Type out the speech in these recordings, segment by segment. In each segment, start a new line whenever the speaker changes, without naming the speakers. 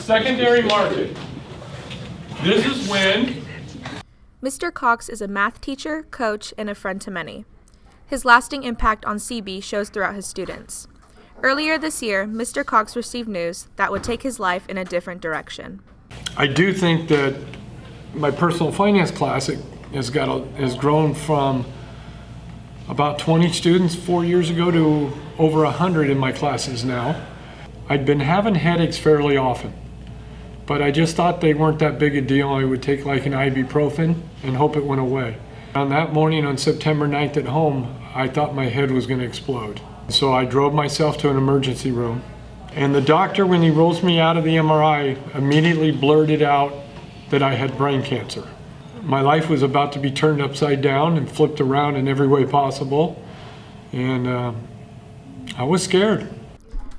Secondary market. This is when
Mr. Cox is a math teacher, coach, and a friend to many. His lasting impact on CB shows throughout his students. Earlier this year, Mr. Cox received news that would take his life in a different direction.
I do think that my personal finance class has grown from about 20 students 4 years ago to over 100 in my classes now. I'd been having headaches fairly often, but I just thought they weren't that big a deal. I would take like an ibuprofen and hope it went away. On that morning on September 9th at home, I thought my head was going to explode. So I drove myself to an emergency room, and the doctor, when he rolls me out of the MRI, immediately blurted out that I had brain cancer. My life was about to be turned upside down and flipped around in every way possible, and I was scared.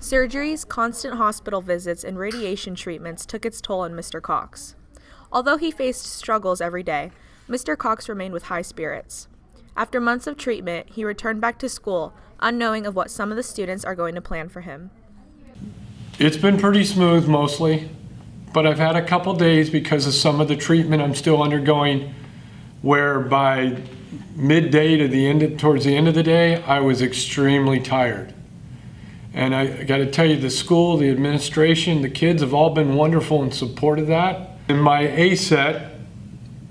Surgeries, constant hospital visits, and radiation treatments took its toll on Mr. Cox. Although he faced struggles every day, Mr. Cox remained with high spirits. After months of treatment, he returned back to school, unknowing of what some of the students are going to plan for him.
It's been pretty smooth mostly, but I've had a couple days because of some of the treatment I'm still undergoing, where by midday to towards the end of the day, I was extremely tired. And I got to tell you, the school, the administration, the kids have all been wonderful in support of that. In my A set,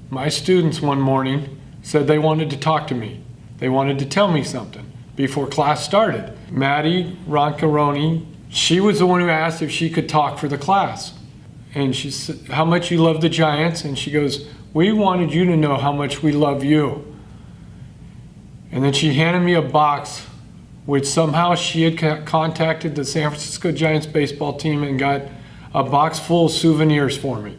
my students one morning said they wanted to talk to me. They wanted to tell me something before class started. Maddie Roncaroni, she was the one who asked if she could talk for the class. And she said, how much you love the Giants? And she goes, we wanted you to know how much we love you. And then she handed me a box, which somehow she had contacted the San Francisco Giants baseball team and got a box full of souvenirs for me.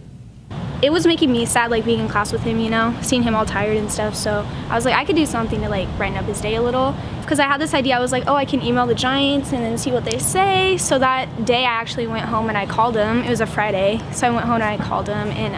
It was making me sad, like being in class with him, you know, seeing him all tired and stuff. So I was like, I could do something to like brighten up his day a little. Because I had this idea, I was like, oh, I can email the Giants and then see what they say. So that day I actually went home and I called him. It was a Friday. So I went home and I called him, and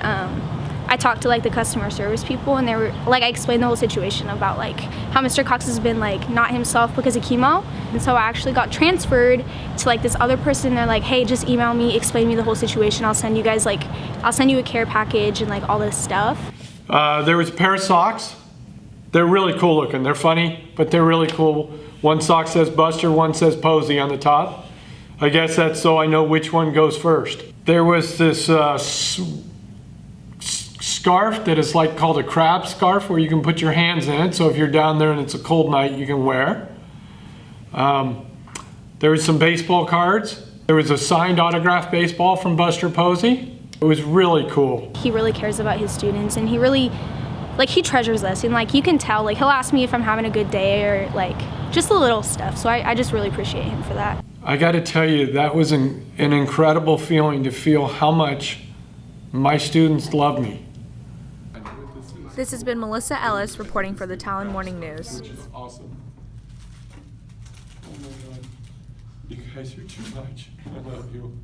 I talked to like the customer service people, and they were like, I explained the whole situation about like how Mr. Cox has been like not himself because of chemo. And so I actually got transferred to like this other person. They're like, hey, just email me, explain me the whole situation. I'll send you a care package and like all this stuff.
There was a pair of socks. They're really cool looking. They're funny, but they're really cool. One sock says Buster, one says Posey on the top. I guess that's so I know which one goes first. There was this scarf that is like called a crab scarf, where you can put your hands in it, so if you're down there and it's a cold night, you can wear. There was some baseball cards. There was a signed autographed baseball from Buster Posey. It was really cool.
He really cares about his students, and he really, like, he treasures us, and like you can tell, like he'll ask me if I'm having a good day or like just the little stuff. So I just really appreciate him for that.
I got to tell you, that was an incredible feeling to feel how much my students love me.
This has been Melissa Ellis reporting for the Talon Morning News.
Awesome. Oh my God. You guys are too much. I love you.